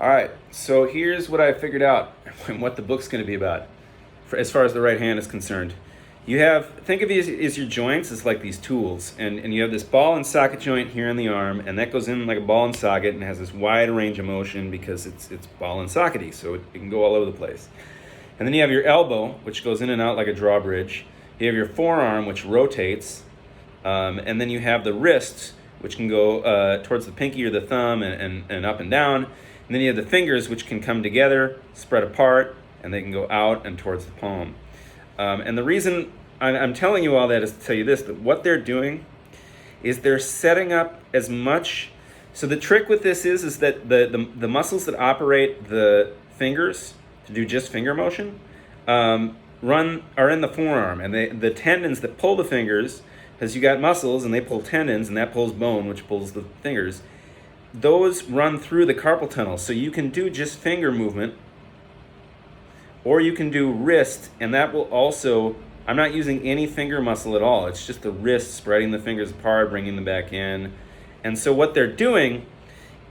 All right, so here's what I figured out and what the book's going to be about as far as the right hand is concerned. Think of it as your joints as like these tools, and you have this ball and socket joint here in the arm, and that goes in like a ball and socket and has this wide range of motion because it's ball and sockety, so it can go all over the place. And then you have your elbow, which goes in and out like a drawbridge. You have your forearm, which rotates, and then you have the wrists, which can go towards the pinky or the thumb and up and down. And then you have the fingers, which can come together, spread apart, and they can go out and towards the palm. And the reason I'm telling you all that is to tell you this, that what they're doing is they're setting up as much. So the trick with this is that the muscles that operate the fingers to do just finger motion are in the forearm. And the tendons that pull the fingers, because you got muscles and they pull tendons, and that pulls bone, which pulls the fingers, those run through the carpal tunnel. So you can do just finger movement, or you can do wrist, and that will also, I'm not using any finger muscle at all. It's just the wrist, spreading the fingers apart, bringing them back in. And so what they're doing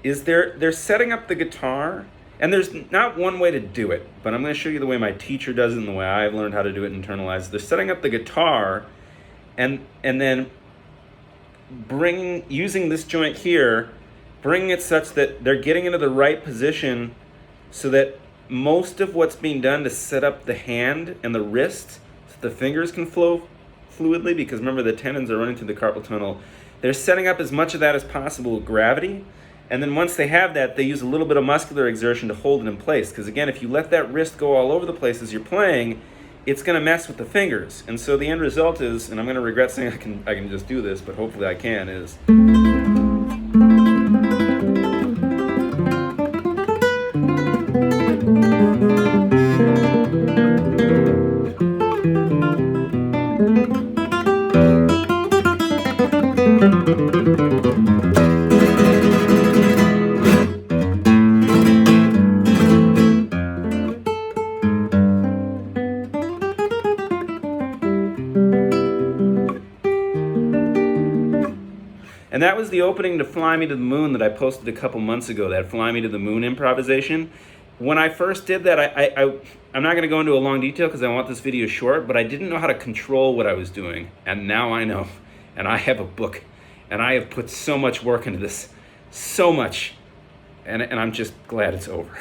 is they're setting up the guitar, and there's not one way to do it, but I'm going to show you the way my teacher does it and the way I've learned how to do it internalized. They're setting up the guitar and then using this joint here, bringing it such that they're getting into the right position so that most of what's being done to set up the hand and the wrist so the fingers can flow fluidly, because remember the tendons are running through the carpal tunnel. They're setting up as much of that as possible with gravity, and then once they have that, they use a little bit of muscular exertion to hold it in place, because again, if you let that wrist go all over the place as you're playing, it's going to mess with the fingers. And so the end result is, and I'm going to regret saying I can just do this, but hopefully I can, is and that was the opening to Fly Me to the Moon that I posted a couple months ago, that Fly Me to the Moon improvisation. When I first did that, I'm not going to go into a long detail because I want this video short, but I didn't know how to control what I was doing, and now I know. And I have a book, and I have put so much work into this, so much, and I'm just glad it's over.